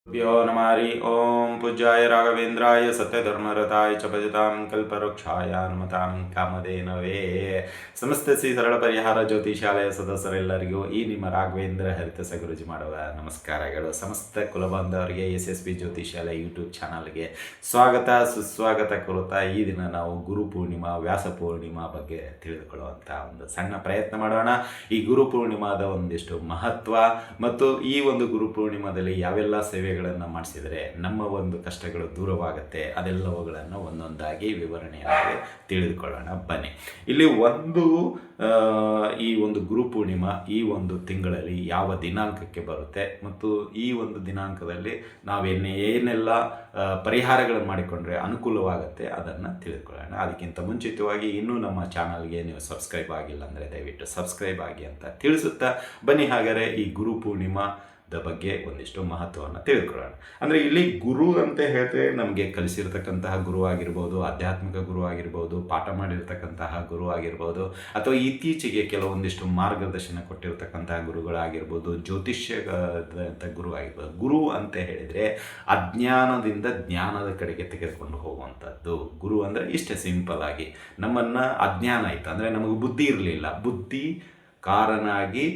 भ्यो नमारि ओं पूज्याय राघवेन्द्राय सत्यधर्मरताय च भजतां कल्पवृक्षाय नमतां ಕಾಮಧೇನವೇ. ಸಮಸ್ತ ಶ್ರೀ ಸರಳ ಪರಿಹಾರ ಜ್ಯೋತಿಷಾಲಯ ಸದಸ್ಯರೆಲ್ಲರಿಗೂ ಈ ನಿಮ್ಮ ರಾಘವೇಂದ್ರ ಹರಿತ ಸಗುರುಜಿ ಮಾಡುವ ನಮಸ್ಕಾರಗಳು. ಸಮಸ್ತ ಕುಲಬಾಂಧವರಿಗೆ SSB ಜ್ಯೋತಿಷಾಲಯ ಯೂಟ್ಯೂಬ್ ಚಾನಲ್ಗೆ ಸ್ವಾಗತ ಸುಸ್ವಾಗತ ಕೋರುತ್ತಾ ಈ ದಿನ ನಾವು ಗುರು ಪೂರ್ಣಿಮಾ ವ್ಯಾಸ ಪೂರ್ಣಿಮಾ ಬಗ್ಗೆ ತಿಳಿದುಕೊಳ್ಳುವಂಥ ಒಂದು ಸಣ್ಣ ಪ್ರಯತ್ನ ಮಾಡೋಣ. ಈ ಗುರು ಪೂರ್ಣಿಮಾದ ಒಂದಿಷ್ಟು ಮಹತ್ವ ಮತ್ತು ಈ ಒಂದು ಗುರು ಪೂರ್ಣಿಮಾದಲ್ಲಿ ಯಾವೆಲ್ಲ ಸೇವೆಗಳನ್ನು ಮಾಡಿಸಿದರೆ ನಮ್ಮ ಒಂದು ಕಷ್ಟಗಳು ದೂರವಾಗುತ್ತೆ ಅದೆಲ್ಲವುಗಳನ್ನು ಒಂದೊಂದಾಗಿ ವಿವರಣೆಯಾಗಿ ತಿಳಿದುಕೊಳ್ಳೋಣ ಬನ್ನಿ. ಇಲ್ಲಿ ಈ ಒಂದು ಗುರು ಪೂರ್ಣಿಮಾ ಈ ಒಂದು ತಿಂಗಳಲ್ಲಿ ಯಾವ ದಿನಾಂಕಕ್ಕೆ ಬರುತ್ತೆ ಮತ್ತು ಈ ಒಂದು ದಿನಾಂಕದಲ್ಲಿ ಏನೆಲ್ಲ ಪರಿಹಾರಗಳನ್ನು ಮಾಡಿಕೊಂಡ್ರೆ ಅನುಕೂಲವಾಗುತ್ತೆ ಅದನ್ನು ತಿಳಿದುಕೊಳ್ಳೋಣ. ಅದಕ್ಕಿಂತ ಮುಂಚಿತವಾಗಿ ಇನ್ನೂ ನಮ್ಮ ಚಾನಲ್ಗೆ ನೀವು ಸಬ್ಸ್ಕ್ರೈಬ್ ಆಗಿಲ್ಲ ಅಂದರೆ ದಯವಿಟ್ಟು ಸಬ್ಸ್ಕ್ರೈಬ್ ಆಗಿ ಅಂತ ತಿಳಿಸುತ್ತಾ ಬನ್ನಿ. ಹಾಗಾದರೆ ಈ ಗುರು ಪೂರ್ಣಿಮಾ ಬಗ್ಗೆ ಒಂದಿಷ್ಟು ಮಹತ್ವವನ್ನು ತಿಳಿದುಕೊಳ್ಳೋಣ. ಅಂದರೆ ಇಲ್ಲಿ ಗುರು ಅಂತ ಹೇಳಿದ್ರೆ ನಮಗೆ ಕಲಿಸಿರ್ತಕ್ಕಂತಹ ಗುರು ಆಗಿರ್ಬೋದು, ಆಧ್ಯಾತ್ಮಿಕ ಗುರು ಆಗಿರ್ಬೋದು, ಪಾಠ ಮಾಡಿರ್ತಕ್ಕಂತಹ ಗುರು ಆಗಿರ್ಬೋದು, ಅಥವಾ ಇತ್ತೀಚೆಗೆ ಕೆಲವೊಂದಿಷ್ಟು ಮಾರ್ಗದರ್ಶನ ಕೊಟ್ಟಿರ್ತಕ್ಕಂತಹ ಗುರುಗಳಾಗಿರ್ಬೋದು, ಜ್ಯೋತಿಷ್ಯದ ಗುರು ಆಗಿರ್ಬೋದು. ಗುರು ಅಂತ ಹೇಳಿದರೆ ಅಜ್ಞಾನದಿಂದ ಜ್ಞಾನದ ಕಡೆಗೆ ತೆಗೆದುಕೊಂಡು ಹೋಗುವಂಥದ್ದು. ಗುರು ಅಂದರೆ ಇಷ್ಟೇ ಸಿಂಪಲ್ ಆಗಿ, ನಮ್ಮನ್ನು ಅಜ್ಞಾನ ಇತ್ತು ಅಂದರೆ ನಮಗೆ ಬುದ್ಧಿ ಇರಲಿಲ್ಲ, ಬುದ್ಧಿ ಕಾರನಾಗಿ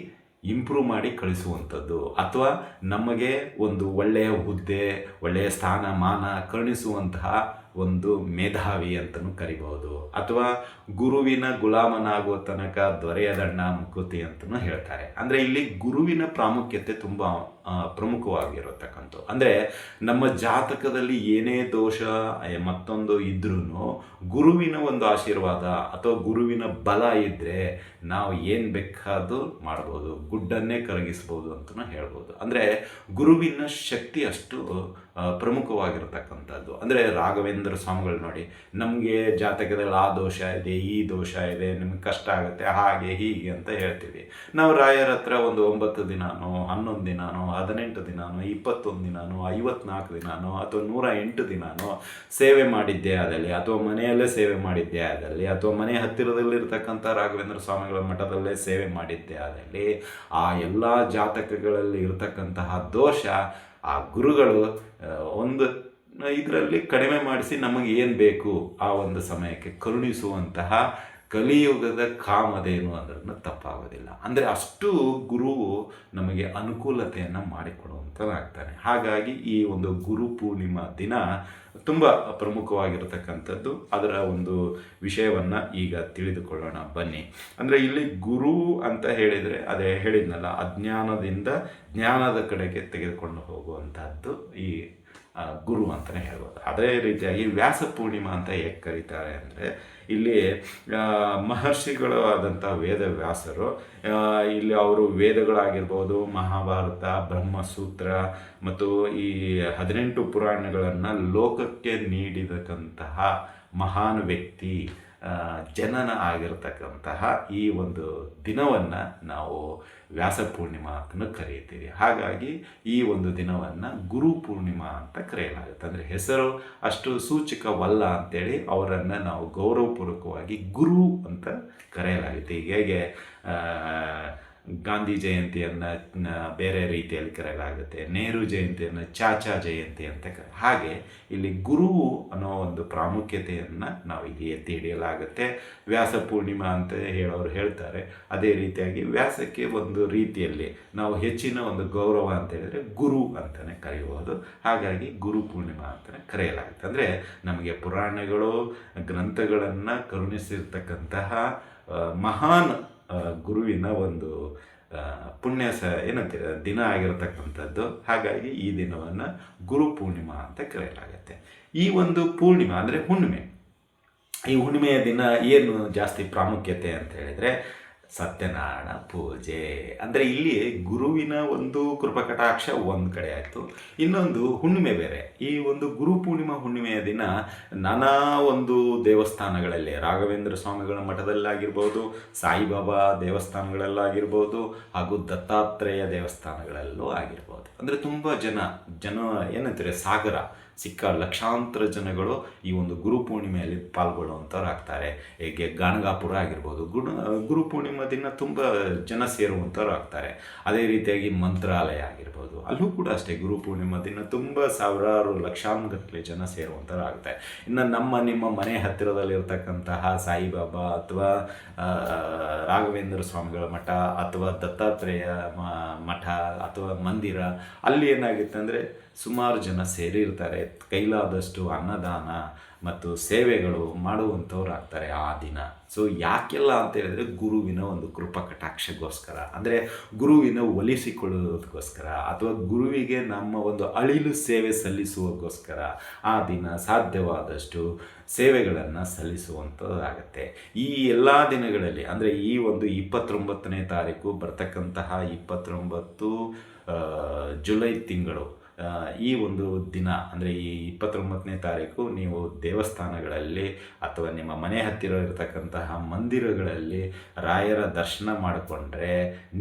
ಇಂಪ್ರೂವ್ ಮಾಡಿ ಕಳಿಸುವಂಥದ್ದು, ಅಥವಾ ನಮಗೆ ಒಂದು ಒಳ್ಳೆಯ ಹುದ್ದೆ ಒಳ್ಳೆಯ ಸ್ಥಾನಮಾನ ಕರುಣಿಸುವಂತಹ ಒಂದು ಮೇಧಾವಿ ಅಂತಲೂ ಕರಿಬಹುದು. ಅಥವಾ ಗುರುವಿನ ಗುಲಾಮನಾಗುವ ತನಕ ದೊರೆಯದಣ್ಣ ಮುಕುತಿ ಅಂತಲೂ ಹೇಳ್ತಾರೆ. ಅಂದರೆ ಇಲ್ಲಿ ಗುರುವಿನ ಪ್ರಾಮುಖ್ಯತೆ ತುಂಬ ಪ್ರಮುಖವಾಗಿರತಕ್ಕಂಥ, ಅಂದರೆ ನಮ್ಮ ಜಾತಕದಲ್ಲಿ ಏನೇ ದೋಷ ಮತ್ತೊಂದು ಇದ್ರೂ ಗುರುವಿನ ಒಂದು ಆಶೀರ್ವಾದ ಅಥವಾ ಗುರುವಿನ ಬಲ ಇದ್ದರೆ ನಾವು ಏನು ಬೇಕಾದರೂ ಮಾಡ್ಬೋದು, ಗುಡ್ಡನ್ನೇ ಕರಗಿಸ್ಬೋದು ಅಂತಲೂ ಹೇಳ್ಬೋದು. ಅಂದರೆ ಗುರುವಿನ ಶಕ್ತಿ ಅಷ್ಟು ಪ್ರಮುಖವಾಗಿರತಕ್ಕಂಥದ್ದು. ಅಂದರೆ ರಾಘವೇಂದ್ರ ಸ್ವಾಮಿಗಳು ನೋಡಿ, ನಮಗೆ ಜಾತಕದಲ್ಲಿ ಆ ದೋಷ ಇದೆ, ಈ ದೋಷ ಇದೆ, ನಿಮಗೆ ಕಷ್ಟ ಆಗುತ್ತೆ, ಹಾಗೆ ಹೀಗೆ ಅಂತ ಹೇಳ್ತೀವಿ. ನಾವು ರಾಯರ ಹತ್ರ ಒಂದು 9 ದಿನಾನೋ 11 ದಿನಾನೋ 18 ದಿನಾನೋ 21 ದಿನಾನೋ 54 ದಿನಾನೋ ಅಥವಾ 108 ದಿನಾನೋ ಸೇವೆ ಮಾಡಿದ್ದೇ ಆದಲ್ಲಿ, ಅಥವಾ ಮನೆಯಲ್ಲೇ ಸೇವೆ ಮಾಡಿದ್ದೇ ಆದಲ್ಲಿ, ಅಥವಾ ಮನೆ ಹತ್ತಿರದಲ್ಲಿರ್ತಕ್ಕಂಥ ರಾಘವೇಂದ್ರ ಸ್ವಾಮಿಗಳ ಮಠದಲ್ಲೇ ಸೇವೆ ಮಾಡಿದ್ದೇ ಆದಲ್ಲಿ, ಆ ಎಲ್ಲ ಜಾತಕಗಳಲ್ಲಿ ಇರತಕ್ಕಂತಹ ದೋಷ ಆ ಗುರುಗಳು ಒಂದು ಇದರಲ್ಲಿ ಕಡಿಮೆ ಮಾಡಿಸಿ ನಮಗೆ ಏನು ಬೇಕು ಆ ಒಂದು ಸಮಯಕ್ಕೆ ಕರುಣಿಸುವಂತಹ ಕಲಿಯುಗದ ಕಾಮಧೇನು ಅದನ್ನು ತಪ್ಪಾಗೋದಿಲ್ಲ. ಅಂದರೆ ಅಷ್ಟು ಗುರುವು ನಮಗೆ ಅನುಕೂಲತೆಯನ್ನು ಮಾಡಿಕೊಡುವಂಥದ್ದಾಗ್ತಾನೆ. ಹಾಗಾಗಿ ಈ ಒಂದು ಗುರು ಪೂರ್ಣಿಮಾ ದಿನ ತುಂಬ ಪ್ರಮುಖವಾಗಿರತಕ್ಕಂಥದ್ದು. ಅದರ ಒಂದು ವಿಷಯವನ್ನು ಈಗ ತಿಳಿದುಕೊಳ್ಳೋಣ ಬನ್ನಿ. ಅಂದರೆ ಇಲ್ಲಿ ಗುರು ಅಂತ ಹೇಳಿದರೆ ಅದೇ ಹೇಳಿದ್ನಲ್ಲ, ಅಜ್ಞಾನದಿಂದ ಜ್ಞಾನದ ಕಡೆಗೆ ತೆಗೆದುಕೊಂಡು ಹೋಗುವಂಥದ್ದು ಈ ಗುರು ಅಂತಲೇ ಹೇಳ್ಬೋದು. ಅದೇ ರೀತಿಯಾಗಿ ವ್ಯಾಸ ಪೂರ್ಣಿಮಾ ಅಂತ ಹೇಗೆ ಕರೀತಾರೆ ಅಂದರೆ, ಇಲ್ಲಿ ಮಹರ್ಷಿಗಳು ಆದಂಥ ವೇದ ವ್ಯಾಸರು, ಇಲ್ಲಿ ಅವರು ವೇದಗಳಾಗಿರ್ಬೋದು, ಮಹಾಭಾರತ, ಬ್ರಹ್ಮಸೂತ್ರ ಮತ್ತು ಈ 18 ಪುರಾಣಗಳನ್ನು ಲೋಕಕ್ಕೆ ನೀಡಿದಕ್ಕಂತಹ ಮಹಾನ್ ವ್ಯಕ್ತಿ, ಜನನ ಆಗಿರತಕ್ಕಂತಹ ಈ ಒಂದು ದಿನವನ್ನು ನಾವು ವ್ಯಾಸ ಪೂರ್ಣಿಮಾ ಅಂತಲೂ ಕರೀತೀವಿ. ಹಾಗಾಗಿ ಈ ಒಂದು ದಿನವನ್ನು ಗುರು ಪೂರ್ಣಿಮಾ ಅಂತ ಕರೆಯಲಾಗುತ್ತೆ. ಅಂದರೆ ಹೆಸರು ಅಷ್ಟು ಸೂಚಕವಲ್ಲ ಅಂತೇಳಿ ಅವರನ್ನು ನಾವು ಗೌರವಪೂರ್ವಕವಾಗಿ ಗುರು ಅಂತ ಕರೆಯಲಾಗುತ್ತೆ. ಹೇಗೆ ಗಾಂಧಿ ಜಯಂತಿಯನ್ನು ಬೇರೆ ರೀತಿಯಲ್ಲಿ ಕರೆಯಲಾಗುತ್ತೆ, ನೆಹರು ಜಯಂತಿಯನ್ನು ಚಾಚಾ ಜಯಂತಿ ಅಂತ ಹಾಗೆ ಇಲ್ಲಿ ಗುರು ಅನ್ನೋ ಒಂದು ಪ್ರಾಮುಖ್ಯತೆಯನ್ನು ನಾವು ಇಲ್ಲಿ ಎತ್ತಿ ಹಿಡಿಯಲಾಗುತ್ತೆ. ವ್ಯಾಸ ಪೂರ್ಣಿಮಾ ಅಂತ ಹೇಳೋರು ಹೇಳ್ತಾರೆ. ಅದೇ ರೀತಿಯಾಗಿ ವ್ಯಾಸಕ್ಕೆ ಒಂದು ರೀತಿಯಲ್ಲಿ ನಾವು ಹೆಚ್ಚಿನ ಒಂದು ಗೌರವ ಅಂತ ಹೇಳಿದರೆ ಗುರು ಅಂತಲೇ ಕರೆಯುವುದು. ಹಾಗಾಗಿ ಗುರು ಪೂರ್ಣಿಮಾ ಅಂತಲೇ ಕರೆಯಲಾಗುತ್ತೆ. ಅಂದರೆ ನಮಗೆ ಪುರಾಣಗಳು ಗ್ರಂಥಗಳನ್ನು ಕರುಣಿಸಿರ್ತಕ್ಕಂತಹ ಮಹಾನ್ ಗುರುವಿನ ಒಂದು ಪುಣ್ಯ ಏನಂತೀರ ದಿನ ಆಗಿರತಕ್ಕಂಥದ್ದು. ಹಾಗಾಗಿ ಈ ದಿನವನ್ನು ಗುರು ಪೂರ್ಣಿಮಾ ಅಂತ ಕರೆಯಲಾಗುತ್ತೆ. ಈ ಒಂದು ಪೂರ್ಣಿಮಾ ಅಂದರೆ ಹುಣ್ಣಿಮೆ. ಈ ಹುಣ್ಣಿಮೆಯ ದಿನ ಏನು ಜಾಸ್ತಿ ಪ್ರಾಮುಖ್ಯತೆ ಅಂತ ಹೇಳಿದರೆ ಸತ್ಯನಾರಾಯಣ ಪೂಜೆ. ಅಂದರೆ ಇಲ್ಲಿ ಗುರುವಿನ ಒಂದು ಕೃಪಕಟಾಕ್ಷ ಒಂದು ಕಡೆ ಆಯಿತು, ಇನ್ನೊಂದು ಹುಣ್ಣಿಮೆ ಬೇರೆ. ಈ ಒಂದು ಗುರು ಪೂರ್ಣಿಮಾ ಹುಣ್ಣಿಮೆಯ ದಿನ ನಾನಾ ಒಂದು ದೇವಸ್ಥಾನಗಳಲ್ಲಿ, ರಾಘವೇಂದ್ರ ಸ್ವಾಮಿಗಳ ಮಠದಲ್ಲಾಗಿರ್ಬೋದು, ಸಾಯಿಬಾಬಾ ದೇವಸ್ಥಾನಗಳಲ್ಲಾಗಿರ್ಬೋದು, ಹಾಗೂ ದತ್ತಾತ್ರೇಯ ದೇವಸ್ಥಾನಗಳಲ್ಲೂ ಆಗಿರ್ಬೋದು. ಅಂದರೆ ತುಂಬ ಜನ ಏನಂತಾರೆ ಲಕ್ಷಾಂತರ ಜನಗಳು ಈ ಒಂದು ಗುರು ಪೂರ್ಣಿಮೆಯಲ್ಲಿ ಪಾಲ್ಗೊಳ್ಳುವಂಥವ್ರಾಗ್ತಾರೆ. ಹೇಗೆ ಗಾಣಗಾಪುರ ಆಗಿರ್ಬೋದು, ಗುರು ಪೂರ್ಣಿಮಾ ದಿನ ತುಂಬ ಜನ ಸೇರುವಂಥವ್ರು ಆಗ್ತಾರೆ. ಅದೇ ರೀತಿಯಾಗಿ ಮಂತ್ರಾಲಯ ಆಗಿರ್ಬೋದು, ಅಲ್ಲೂ ಕೂಡ ಅಷ್ಟೇ ಗುರು ಪೂರ್ಣಿಮಾ ದಿನ ತುಂಬ ಸಾವಿರಾರು ಲಕ್ಷಾನುಗಟ್ಟಲೆ ಜನ ಸೇರುವಂಥವ್ರು ಆಗ್ತಾರೆ. ಇನ್ನು ನಿಮ್ಮ ಮನೆ ಹತ್ತಿರದಲ್ಲಿರ್ತಕ್ಕಂತಹ ಸಾಯಿಬಾಬಾ ಅಥವಾ ರಾಘವೇಂದ್ರ ಸ್ವಾಮಿಗಳ ಮಠ ಅಥವಾ ದತ್ತಾತ್ರೇಯ ಮಠ ಅಥವಾ ಮಂದಿರ, ಅಲ್ಲಿ ಏನಾಗುತ್ತೆ ಅಂದರೆ ಸುಮಾರು ಜನ ಸೇರಿರ್ತಾರೆ. ಕೈಲಾದಷ್ಟು ಅನ್ನದಾನ ಮತ್ತು ಸೇವೆಗಳು ಮಾಡುವಂಥವ್ರು ಆಗ್ತಾರೆ ಆ ದಿನ. ಸೊ ಯಾಕೆಲ್ಲ ಅಂತ ಹೇಳಿದ್ರೆ ಗುರುವಿನ ಒಂದು ಕೃಪಾ ಕಟಾಕ್ಷಗೋಸ್ಕರ, ಅಂದರೆ ಗುರುವಿನ ಒಲಿಸಿಕೊಳ್ಳೋದಕ್ಕೋಸ್ಕರ ಅಥವಾ ಗುರುವಿಗೆ ನಮ್ಮ ಒಂದು ಅಳಿಲು ಸೇವೆ ಸಲ್ಲಿಸುವಗೋಸ್ಕರ ಆ ದಿನ ಸಾಧ್ಯವಾದಷ್ಟು ಸೇವೆಗಳನ್ನು ಸಲ್ಲಿಸುವಂಥದ್ದಾಗತ್ತೆ. ಈ ಎಲ್ಲ ದಿನಗಳಲ್ಲಿ ಅಂದರೆ ಈ ಒಂದು 29ನೇ ತಾರೀಕು ಬರ್ತಕ್ಕಂತಹ 29 ಜುಲೈ ತಿಂಗಳು, ಈ ಒಂದು ದಿನ ಅಂದರೆ ಈ 29ನೇ ತಾರೀಕು ನೀವು ದೇವಸ್ಥಾನಗಳಲ್ಲಿ ಅಥವಾ ನಿಮ್ಮ ಮನೆ ಹತ್ತಿರ ಇರತಕ್ಕಂತಹ ಮಂದಿರಗಳಲ್ಲಿ ರಾಯರ ದರ್ಶನ ಮಾಡಿಕೊಂಡ್ರೆ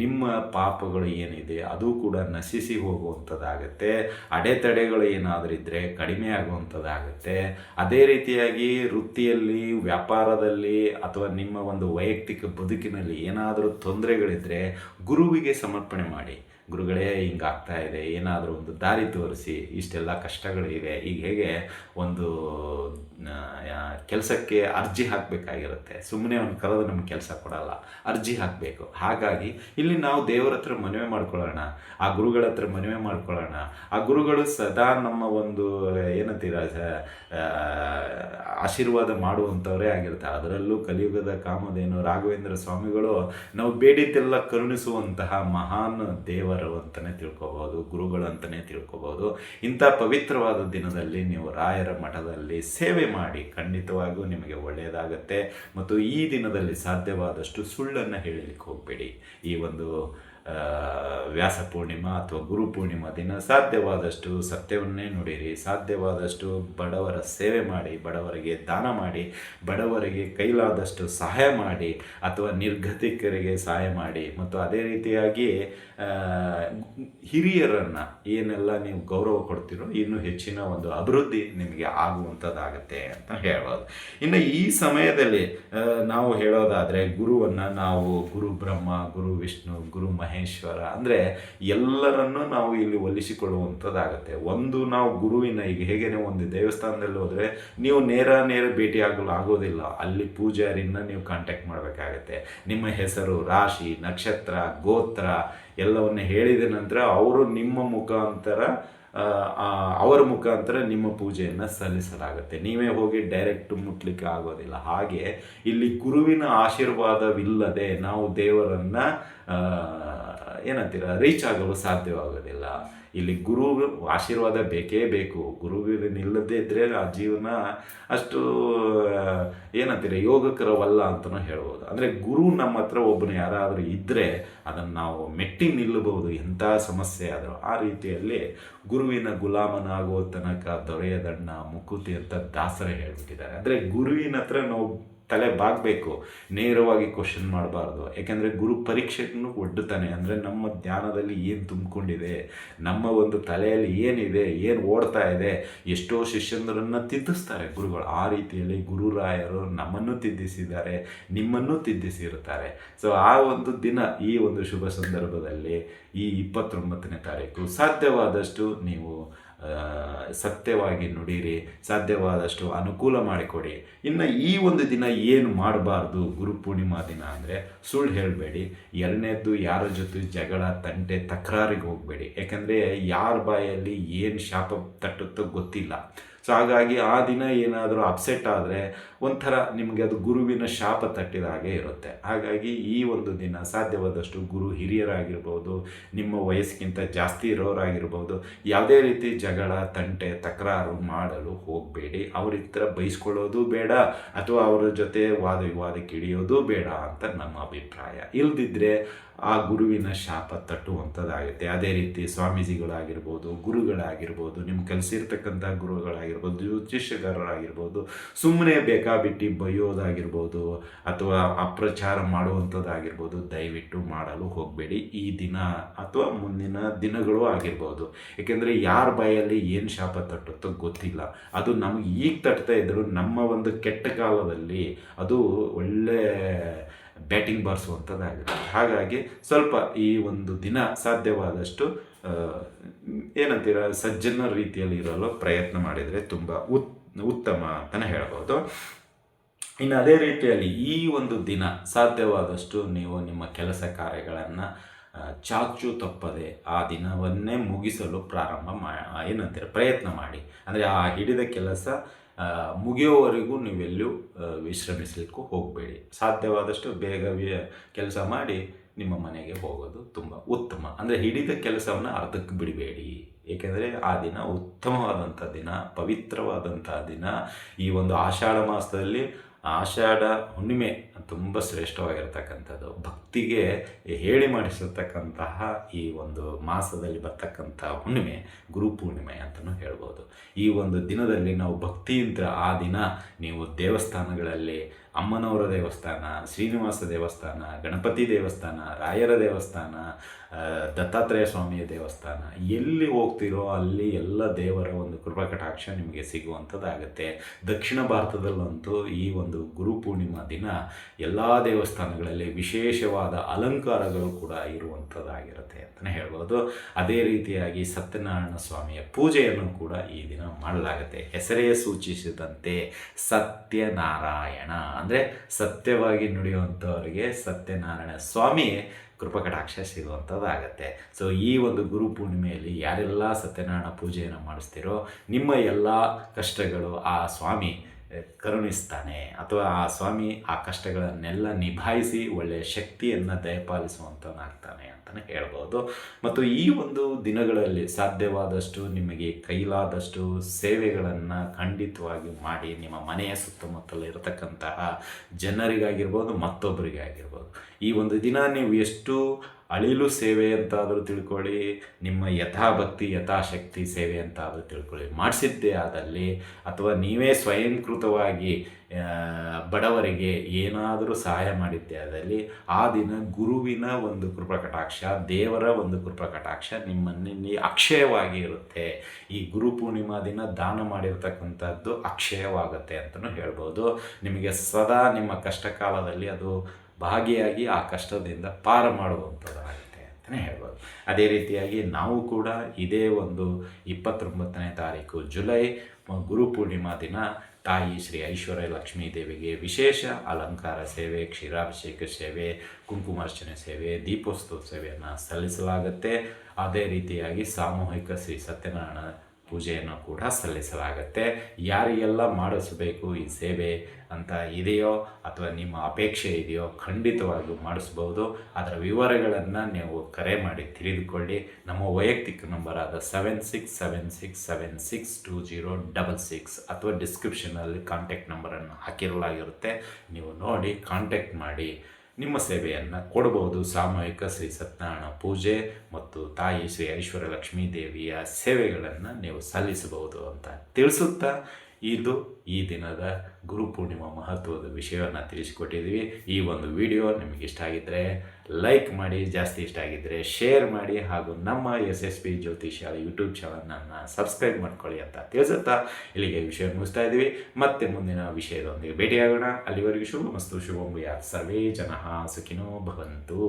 ನಿಮ್ಮ ಪಾಪಗಳು ಏನಿದೆ ಅದು ಕೂಡ ನಶಿಸಿ ಹೋಗುವಂಥದ್ದಾಗತ್ತೆ. ಅಡೆತಡೆಗಳು ಏನಾದರೂ ಇದ್ದರೆ ಕಡಿಮೆ ಆಗುವಂಥದ್ದಾಗತ್ತೆ. ಅದೇ ರೀತಿಯಾಗಿ ವೃತ್ತಿಯಲ್ಲಿ, ವ್ಯಾಪಾರದಲ್ಲಿ ಅಥವಾ ನಿಮ್ಮ ಒಂದು ವೈಯಕ್ತಿಕ ಬದುಕಿನಲ್ಲಿ ಏನಾದರೂ ತೊಂದರೆಗಳಿದ್ದರೆ ಗುರುವಿಗೆ ಸಮರ್ಪಣೆ ಮಾಡಿ. ಗುರುಗಳೇ ಹಿಂಗಾಗ್ತಾ ಇದೆ, ಏನಾದರೂ ಒಂದು ದಾರಿ ತೋರಿಸಿ, ಇಷ್ಟೆಲ್ಲ ಕಷ್ಟಗಳಿವೆ. ಈಗ ಹೇಗೆ ಒಂದು ಕೆಲಸಕ್ಕೆ ಅರ್ಜಿ ಹಾಕಬೇಕಾಗಿರುತ್ತೆ, ಸುಮ್ಮನೆ ಅವ್ನು ಕರೆದು ನಮ್ಗೆ ಕೆಲಸ ಕೊಡಲ್ಲ, ಅರ್ಜಿ ಹಾಕಬೇಕು. ಹಾಗಾಗಿ ಇಲ್ಲಿ ನಾವು ದೇವರ ಹತ್ರ ಮನವಿ ಮಾಡ್ಕೊಳ್ಳೋಣ, ಆ ಗುರುಗಳ ಹತ್ರ ಮನವಿ ಮಾಡ್ಕೊಳ್ಳೋಣ. ಆ ಗುರುಗಳು ಸದಾ ನಮ್ಮ ಒಂದು ಏನಂತೀರ ಆಶೀರ್ವಾದ ಮಾಡುವಂಥವರೇ ಆಗಿರ್ತಾರೆ. ಅದರಲ್ಲೂ ಕಲಿಯುಗದ ಕಾಮಧೇನು ರಾಘವೇಂದ್ರ ಸ್ವಾಮಿಗಳು ನಾವು ಬೇಡಿದ್ದೆಲ್ಲ ಕರುಣಿಸುವಂತಹ ಮಹಾನ್ ದೇವರು ಅಂತಲೇ ತಿಳ್ಕೊಬೋದು, ಗುರುಗಳು ಅಂತಲೇ ತಿಳ್ಕೊಬೋದು. ಇಂಥ ಪವಿತ್ರವಾದ ದಿನದಲ್ಲಿ ನೀವು ರಾಯರ ಮಠದಲ್ಲಿ ಸೇವೆ ಮಾಡಿ, ಖಂಡಿತವಾಗಿಯೂ ನಿಮಗೆ ಒಳ್ಳೆಯದಾಗತ್ತೆ. ಮತ್ತು ಈ ದಿನದಲ್ಲಿ ಸಾಧ್ಯವಾದಷ್ಟು ಸುಳ್ಳನ್ನು ಹೇಳಲಿಕ್ಕೆ ಹೋಗಬೇಡಿ. ಈ ಒಂದು ವ್ಯಾಸ ಪೂರ್ಣಿಮಾ ಅಥವಾ ಗುರು ಪೂರ್ಣಿಮಾ ದಿನ ಸಾಧ್ಯವಾದಷ್ಟು ಸತ್ಯವನ್ನೇ ನುಡಿರಿ, ಸಾಧ್ಯವಾದಷ್ಟು ಬಡವರ ಸೇವೆ ಮಾಡಿ, ಬಡವರಿಗೆ ದಾನ ಮಾಡಿ, ಬಡವರಿಗೆ ಕೈಲಾದಷ್ಟು ಸಹಾಯ ಮಾಡಿ ಅಥವಾ ನಿರ್ಗತಿಕರಿಗೆ ಸಹಾಯ ಮಾಡಿ. ಮತ್ತು ಅದೇ ರೀತಿಯಾಗಿ ಹಿರಿಯರನ್ನು ಏನೆಲ್ಲ ನೀವು ಗೌರವ ಕೊಡ್ತೀರೋ ಇನ್ನೂ ಹೆಚ್ಚಿನ ಒಂದು ಅಭಿವೃದ್ಧಿ ನಿಮಗೆ ಆಗುವಂಥದ್ದಾಗತ್ತೆ ಅಂತ ಹೇಳ್ಬೋದು. ಇನ್ನು ಈ ಸಮಯದಲ್ಲಿ ನಾವು ಹೇಳೋದಾದರೆ ಗುರುವನ್ನು ನಾವು ಗುರು ಬ್ರಹ್ಮ, ಗುರು ವಿಷ್ಣು, ಗುರು ಮಹೇಶ್ವರ ಅಂದರೆ ಎಲ್ಲರನ್ನೂ ನಾವು ಇಲ್ಲಿ ಒಲಿಸಿಕೊಳ್ಳುವಂಥದ್ದಾಗತ್ತೆ. ಒಂದು ನಾವು ಗುರುವಿನ ಈಗ ಹೇಗೆ ಒಂದು ದೇವಸ್ಥಾನದಲ್ಲಿ ಹೋದರೆ ನೀವು ನೇರ ಭೇಟಿಯಾಗಲು ಆಗೋದಿಲ್ಲ, ಅಲ್ಲಿ ಪೂಜಾರಿನ ನೀವು ಕಾಂಟ್ಯಾಕ್ಟ್ ಮಾಡಬೇಕಾಗತ್ತೆ. ನಿಮ್ಮ ಹೆಸರು, ರಾಶಿ, ನಕ್ಷತ್ರ, ಗೋತ್ರ ಎಲ್ಲವನ್ನ ಹೇಳಿದ ನಂತರ ಅವರು ನಿಮ್ಮ ಮುಖಾಂತರ ಅವರ ಮುಖಾಂತರ ನಿಮ್ಮ ಪೂಜೆಯನ್ನು ಸಲ್ಲಿಸಲಾಗುತ್ತೆ. ನೀವೇ ಹೋಗಿ ಡೈರೆಕ್ಟ್ ಮುಟ್ಲಿಕ್ಕೆ ಆಗೋದಿಲ್ಲ. ಹಾಗೆ ಇಲ್ಲಿ ಗುರುವಿನ ಆಶೀರ್ವಾದವಿಲ್ಲದೆ ನಾವು ದೇವರನ್ನು ಏನಂತೀರ ರೀಚ್ ಆಗಲು ಸಾಧ್ಯವಾಗೋದಿಲ್ಲ. ಇಲ್ಲಿ ಗುರು ಆಶೀರ್ವಾದ ಬೇಕೇ ಬೇಕು. ಗುರುವಿನಿಲ್ಲದೇ ಇದ್ದರೆ ಆ ಜೀವನ ಅಷ್ಟು ಏನಂತೀರ ಯೋಗಕರವಲ್ಲ ಅಂತಲೂ ಹೇಳ್ಬೋದು. ಅಂದರೆ ಗುರು ನಮ್ಮ ಹತ್ರ ಒಬ್ಬನು ಯಾರಾದರೂ ಇದ್ದರೆ ಅದನ್ನು ನಾವು ಮೆಟ್ಟಿ ನಿಲ್ಲಬಹುದು, ಎಂಥ ಸಮಸ್ಯೆ ಆದರೂ. ಆ ರೀತಿಯಲ್ಲಿ ಗುರುವಿನ ಗುಲಾಮನಾಗುವ ತನಕ ದೊರೆಯದಣ್ಣ ಮುಕುತಿ ಅಂತ ದಾಸರೇ ಹೇಳ್ಬಿಟ್ಟಿದ್ದಾರೆ. ಅಂದರೆ ಗುರುವಿನ ಹತ್ರ ನಾವು ತಲೆ ಬಾಗಬೇಕು, ನೇರವಾಗಿ ಕ್ವಶನ್ ಮಾಡಬಾರ್ದು. ಯಾಕೆಂದರೆ ಗುರು ಪರೀಕ್ಷೆಗೂ ಒಡ್ಡುತ್ತಾನೆ. ಅಂದರೆ ನಮ್ಮ ಧ್ಯಾನದಲ್ಲಿ ಏನು ತುಂಬಿಕೊಂಡಿದೆ, ನಮ್ಮ ಒಂದು ತಲೆಯಲ್ಲಿ ಏನಿದೆ, ಏನು ಓಡ್ತಾ ಇದೆ. ಎಷ್ಟೋ ಶಿಷ್ಯಂದರನ್ನು ತಿದ್ದಿಸ್ತಾರೆ ಗುರುಗಳು. ಆ ರೀತಿಯಲ್ಲಿ ಗುರುರಾಯರು ನಮ್ಮನ್ನು ತಿದ್ದಿಸಿದ್ದಾರೆ, ನಿಮ್ಮನ್ನು ತಿದ್ದಿಸಿರುತ್ತಾರೆ. ಸೊ ಆ ಒಂದು ದಿನ, ಈ ಒಂದು ಶುಭ ಸಂದರ್ಭದಲ್ಲಿ ಈ 29ನೇ ತಾರೀಕು ಸಾಧ್ಯವಾದಷ್ಟು ನೀವು ಸತ್ಯವಾಗಿ ನುಡಿರಿ, ಸಾಧ್ಯವಾದಷ್ಟು ಅನುಕೂಲ ಮಾಡಿಕೊಡಿ. ಇನ್ನು ಈ ಒಂದು ದಿನ ಏನು ಮಾಡಬಾರ್ದು ಗುರು ಪೂರ್ಣಿಮಾ ದಿನ ಅಂದರೆ ಸುಳ್ಳು ಹೇಳಬೇಡಿ. ಎರಡನೇದ್ದು, ಯಾರ ಜೊತೆ ಜಗಳ, ತಂಟೆ, ತಕರಾರಿಗೆ ಹೋಗಬೇಡಿ. ಯಾಕಂದರೆ ಯಾರ ಬಾಯಲ್ಲಿ ಏನು ಶಾಪ ತಟ್ಟುತ್ತೋ ಗೊತ್ತಿಲ್ಲ. ಸೊ ಹಾಗಾಗಿ ಆ ದಿನ ಏನಾದರೂ ಅಪ್ಸೆಟ್ ಆದರೆ ಒಂಥರ ನಿಮಗೆ ಅದು ಗುರುವಿನ ಶಾಪ ತಟ್ಟಿದ ಹಾಗೆ ಇರುತ್ತೆ. ಹಾಗಾಗಿ ಈ ಒಂದು ದಿನ ಸಾಧ್ಯವಾದಷ್ಟು ಗುರು ಹಿರಿಯರಾಗಿರ್ಬೋದು, ನಿಮ್ಮ ವಯಸ್ಸಿಗಿಂತ ಜಾಸ್ತಿ ಇರೋರಾಗಿರ್ಬೋದು, ಯಾವುದೇ ರೀತಿ ಜಗಳ, ತಂಟೆ, ತಕರಾರು ಮಾಡಲು ಹೋಗಬೇಡಿ. ಅವರಿತ್ರ ಬೈಸ್ಕೊಳ್ಳೋದು ಬೇಡ ಅಥವಾ ಅವರ ಜೊತೆ ವಾದ ವಿವಾದಕ್ಕೆ ಇಳಿಯೋದು ಬೇಡ ಅಂತ ನಮ್ಮ ಅಭಿಪ್ರಾಯ. ಇಲ್ಲದಿದ್ದರೆ ಆ ಗುರುವಿನ ಶಾಪ ತಟ್ಟುವಂಥದ್ದಾಗುತ್ತೆ. ಅದೇ ರೀತಿ ಸ್ವಾಮೀಜಿಗಳಾಗಿರ್ಬೋದು, ಗುರುಗಳಾಗಿರ್ಬೋದು, ನಿಮ್ಮ ಕಲಿಸಿರ್ತಕ್ಕಂಥ ಗುರುಗಳಾಗಿರ್ಬೋದು, ಜ್ಯೋತಿಷ್ಯಗಾರರಾಗಿರ್ಬೋದು, ಸುಮ್ಮನೆ ಬೇಕಾಬಿಟ್ಟು ಬೈಯೋದಾಗಿರ್ಬೋದು ಅಥವಾ ಅಪ್ರಚಾರ ಮಾಡುವಂಥದ್ದಾಗಿರ್ಬೋದು ದಯವಿಟ್ಟು ಮಾಡಲು ಹೋಗಬೇಡಿ. ಈ ದಿನ ಅಥವಾ ಮುಂದಿನ ದಿನಗಳು ಆಗಿರ್ಬೋದು. ಏಕೆಂದರೆ ಯಾರ ಬಾಯಲ್ಲಿ ಏನು ಶಾಪ ತಟ್ಟುತ್ತೋ ಗೊತ್ತಿಲ್ಲ. ಅದು ನಮಗೆ ಈಗ ತಟ್ತಾ ಇದ್ದರೂ ನಮ್ಮ ಒಂದು ಕೆಟ್ಟ ಕಾಲದಲ್ಲಿ ಅದು ಒಳ್ಳೆ ಬ್ಯಾಟಿಂಗ್ ಬಾರಿಸುವಂಥದ್ದಾಗುತ್ತೆ. ಹಾಗಾಗಿ ಸ್ವಲ್ಪ ಈ ಒಂದು ದಿನ ಸಾಧ್ಯವಾದಷ್ಟು ಏನಂತೀರ ಸಜ್ಜನ ರೀತಿಯಲ್ಲಿ ಇರಲು ಪ್ರಯತ್ನ ಮಾಡಿದರೆ ತುಂಬ ಉತ್ತಮ ಅಂತಲೇ ಹೇಳ್ಬೋದು. ಇನ್ನು ಅದೇ ರೀತಿಯಲ್ಲಿ ಈ ಒಂದು ದಿನ ಸಾಧ್ಯವಾದಷ್ಟು ನೀವು ನಿಮ್ಮ ಕೆಲಸ ಕಾರ್ಯಗಳನ್ನು ಚಾಚು ತಪ್ಪದೆ ಆ ದಿನವನ್ನೇ ಮುಗಿಸಲು ಪ್ರಯತ್ನ ಮಾಡಿ. ಅಂದರೆ ಆ ಹಿಡಿದ ಕೆಲಸ ಮುಗಿಯೋವರೆಗೂ ನೀವೆಲ್ಲೂ ವಿಶ್ರಮಿಸಲಿಕ್ಕೂ ಹೋಗಬೇಡಿ. ಸಾಧ್ಯವಾದಷ್ಟು ಬೇಗ ಕೆಲಸ ಮಾಡಿ ನಿಮ್ಮ ಮನೆಗೆ ಹೋಗೋದು ತುಂಬ ಉತ್ತಮ. ಅಂದರೆ ಹಿಡಿದ ಕೆಲಸವನ್ನು ಅರ್ಧಕ್ಕೆ ಬಿಡಬೇಡಿ. ಏಕೆಂದರೆ ಆ ದಿನ ಉತ್ತಮವಾದಂಥ ದಿನ, ಪವಿತ್ರವಾದಂಥ ದಿನ. ಈ ಒಂದು ಆಷಾಢ ಮಾಸದಲ್ಲಿ ಆಷಾಢ ಹುಣ್ಣಿಮೆ ತುಂಬ ಶ್ರೇಷ್ಠವಾಗಿರ್ತಕ್ಕಂಥದ್ದು. ಭಕ್ತಿಗೆ ಹೇಳಿ ಮಾಡಿಸಿರ್ತಕ್ಕಂತಹ ಈ ಒಂದು ಮಾಸದಲ್ಲಿ ಬರ್ತಕ್ಕಂಥ ಹುಣ್ಣಿಮೆ ಗುರುಪೂರ್ಣಿಮೆ ಅಂತಲೂ ಹೇಳ್ಬೋದು. ಈ ಒಂದು ದಿನದಲ್ಲಿ ನಾವು ಭಕ್ತಿಯಿಂದ ಆ ದಿನ ನೀವು ದೇವಸ್ಥಾನಗಳಲ್ಲಿ ಅಮ್ಮನವರ ದೇವಸ್ಥಾನ, ಶ್ರೀನಿವಾಸ ದೇವಸ್ಥಾನ, ಗಣಪತಿ ದೇವಸ್ಥಾನ, ರಾಯರ ದೇವಸ್ಥಾನ, ದತ್ತಾತ್ರೇಯ ಸ್ವಾಮಿಯ ದೇವಸ್ಥಾನ ಎಲ್ಲಿ ಹೋಗ್ತಿರೋ ಅಲ್ಲಿ ಎಲ್ಲ ದೇವರ ಒಂದು ಕೃಪಾಕಟಾಕ್ಷ ನಿಮಗೆ ಸಿಗುವಂಥದ್ದಾಗುತ್ತೆ. ದಕ್ಷಿಣ ಭಾರತದಲ್ಲಂತೂ ಈ ಒಂದು ಗುರುಪೂರ್ಣಿಮಾ ದಿನ ಎಲ್ಲ ದೇವಸ್ಥಾನಗಳಲ್ಲಿ ವಿಶೇಷವಾದ ಅಲಂಕಾರಗಳು ಕೂಡ ಇರುವಂಥದ್ದಾಗಿರುತ್ತೆ ಅಂತಲೇ ಹೇಳ್ಬೋದು. ಅದೇ ರೀತಿಯಾಗಿ ಸತ್ಯನಾರಾಯಣ ಸ್ವಾಮಿಯ ಪೂಜೆಯನ್ನು ಕೂಡ ಈ ದಿನ ಮಾಡಲಾಗುತ್ತೆ. ಹೆಸರೇ ಸೂಚಿಸಿದಂತೆ ಸತ್ಯನಾರಾಯಣ ಅಂದರೆ ಸತ್ಯವಾಗಿ ನುಡಿಯುವಂಥವರಿಗೆ ಸತ್ಯನಾರಾಯಣ ಸ್ವಾಮಿಯೇ ಕೃಪಕಟಾಕ್ಷ ಸಿಗುವಂಥದ್ದಾಗತ್ತೆ. ಸೊ ಈ ಒಂದು ಗುರುಪೂರ್ಣಿಮೆಯಲ್ಲಿ ಯಾರೆಲ್ಲ ಸತ್ಯನಾರಾಯಣ ಪೂಜೆಯನ್ನು ಮಾಡಿಸ್ತೀರೋ ನಿಮ್ಮ ಎಲ್ಲ ಕಷ್ಟಗಳು ಆ ಸ್ವಾಮಿ ಕರುಣಿಸ್ತಾನೆ, ಅಥವಾ ಆ ಸ್ವಾಮಿ ಆ ಕಷ್ಟಗಳನ್ನೆಲ್ಲ ನಿಭಾಯಿಸಿ ಒಳ್ಳೆಯ ಶಕ್ತಿಯನ್ನು ದಯಪಾಲಿಸುವಂಥವನಾಗ್ತಾನೆ ಅಂತಲೇ ಹೇಳ್ಬೋದು. ಮತ್ತು ಈ ಒಂದು ದಿನಗಳಲ್ಲಿ ಸಾಧ್ಯವಾದಷ್ಟು ನಿಮಗೆ ಕೈಲಾದಷ್ಟು ಸೇವೆಗಳನ್ನು ಖಂಡಿತವಾಗಿ ಮಾಡಿ. ನಿಮ್ಮ ಮನೆಯ ಸುತ್ತಮುತ್ತಲು ಇರತಕ್ಕಂತಹ ಜನರಿಗಾಗಿರ್ಬೋದು, ಮತ್ತೊಬ್ಬರಿಗಾಗಿರ್ಬೋದು. ಈ ಒಂದು ದಿನ ನೀವು ಎಷ್ಟು ಅಳಿಲು ಸೇವೆ ಅಂತಾದರೂ ತಿಳ್ಕೊಳ್ಳಿ, ನಿಮ್ಮ ಯಥಾಭಕ್ತಿ ಯಥಾಶಕ್ತಿ ಸೇವೆ ಅಂತಾದರೂ ತಿಳ್ಕೊಳ್ಳಿ, ಮಾಡಿಸಿದ್ದೇ ಆದಲ್ಲಿ ಅಥವಾ ನೀವೇ ಸ್ವಯಂಕೃತವಾಗಿ ಬಡವರಿಗೆ ಏನಾದರೂ ಸಹಾಯ ಮಾಡಿದ್ದೇ ಆದಲ್ಲಿ ಆ ದಿನ ಗುರುವಿನ ಒಂದು ಕೃಪಾಕಟಾಕ್ಷ, ದೇವರ ಒಂದು ಕೃಪಾಕಟಾಕ್ಷ ನಿಮ್ಮಲ್ಲಿ ಅಕ್ಷಯವಾಗಿ ಇರುತ್ತೆ. ಈ ಗುರುಪೂರ್ಣಿಮಾ ದಿನ ದಾನ ಮಾಡಿರ್ತಕ್ಕಂಥದ್ದು ಅಕ್ಷಯವಾಗುತ್ತೆ ಅಂತಲೂ ಹೇಳ್ಬೋದು. ನಿಮಗೆ ಸದಾ ನಿಮ್ಮ ಕಷ್ಟ ಕಾಲದಲ್ಲಿ ಅದು ಭಾಗಿಯಾಗಿ ಆ ಕಷ್ಟದಿಂದ ಪಾರ ಮಾಡುವಂಥದ್ದಾಗುತ್ತೆ ಅಂತಲೇ ಹೇಳ್ಬೋದು. ಅದೇ ರೀತಿಯಾಗಿ ನಾವು ಕೂಡ ಇದೇ ಒಂದು 29ನೇ ತಾರೀಕು ಜುಲೈ ಗುರುಪೂರ್ಣಿಮಾ ದಿನ ತಾಯಿ ಶ್ರೀ ಐಶ್ವರ್ಯ ಲಕ್ಷ್ಮೀ ದೇವಿಗೆ ವಿಶೇಷ ಅಲಂಕಾರ ಸೇವೆ, ಕ್ಷೀರಾಭಿಷೇಕ ಸೇವೆ, ಕುಂಕುಮಾರ್ಚನೆ ಸೇವೆ, ದೀಪೋತ್ಸವ ಸೇವೆಯನ್ನು ಸಲ್ಲಿಸಲಾಗುತ್ತೆ. ಅದೇ ರೀತಿಯಾಗಿ ಸಾಮೂಹಿಕ ಶ್ರೀ ಸತ್ಯನಾರಾಯಣ ಪೂಜೆಯನ್ನು ಕೂಡ ಸಲ್ಲಿಸಲಾಗುತ್ತೆ. ಯಾರಿಗೆಲ್ಲ ಮಾಡಿಸಬೇಕು ಈ ಸೇವೆ ಅಂತ ಇದೆಯೋ ಅಥವಾ ನಿಮ್ಮ ಅಪೇಕ್ಷೆ ಇದೆಯೋ ಖಂಡಿತವಾಗಿಯೂ ಮಾಡಿಸ್ಬೋದು. ಅದರ ವಿವರಗಳನ್ನು ನೀವು ಕರೆ ಮಾಡಿ ತಿಳಿದುಕೊಳ್ಳಿ. ನಮ್ಮ ವೈಯಕ್ತಿಕ ನಂಬರ್ ಆದ 7676762066 ಅಥವಾ ಡಿಸ್ಕ್ರಿಪ್ಷನಲ್ಲಿ ಕಾಂಟ್ಯಾಕ್ಟ್ ನಂಬರನ್ನು ಹಾಕಿರಲಾಗಿರುತ್ತೆ. ನೀವು ನೋಡಿ ಕಾಂಟ್ಯಾಕ್ಟ್ ಮಾಡಿ ನಿಮ್ಮ ಸೇವೆಯನ್ನು ಕೊಡ್ಬೋದು. ಸಾಮೂಹಿಕ ಶ್ರೀ ಸತ್ಯನಾರಾಯಣ ಪೂಜೆ ಮತ್ತು ತಾಯಿ ಶ್ರೀ ಐಶ್ವರ್ಯ ಲಕ್ಷ್ಮೀ ದೇವಿಯ ಸೇವೆಗಳನ್ನು ನೀವು ಸಲ್ಲಿಸಬಹುದು ಅಂತ ತಿಳಿಸುತ್ತಾ ಇದು ಈ ದಿನದ ಗುರುಪೂರ್ಣಿಮಾ ಮಹತ್ವದ ವಿಷಯವನ್ನು ತಿಳಿಸಿಕೊಟ್ಟಿದ್ದೀವಿ. ಈ ಒಂದು ವಿಡಿಯೋ ನಿಮಗೆ ಇಷ್ಟ ಆಗಿದ್ದರೆ ಲೈಕ್ ಮಾಡಿ, ಜಾಸ್ತಿ ಇಷ್ಟ ಆಗಿದ್ದರೆ ಶೇರ್ ಮಾಡಿ, ಹಾಗೂ ನಮ್ಮ SSP ಜ್ಯೋತಿಷ್ಯ ಯೂಟ್ಯೂಬ್ ಚಾನಲನ್ನು ಸಬ್ಸ್ಕ್ರೈಬ್ ಮಾಡ್ಕೊಳ್ಳಿ ಅಂತ ತಿಳಿಸುತ್ತಾ ಇಲ್ಲಿಗೆ ವಿಷಯ ಮುಗಿಸ್ತಾ ಇದ್ದೀವಿ. ಮತ್ತೆ ಮುಂದಿನ ವಿಷಯದೊಂದಿಗೆ ಭೇಟಿಯಾಗೋಣ. ಅಲ್ಲಿವರೆಗೂ ಶುಭಮಸ್ತು, ಶುಭಂ ಭೂಯಾತ್, ಸರ್ವೇ ಜನಃ ಸುಖಿನೋ ಭವಂತು.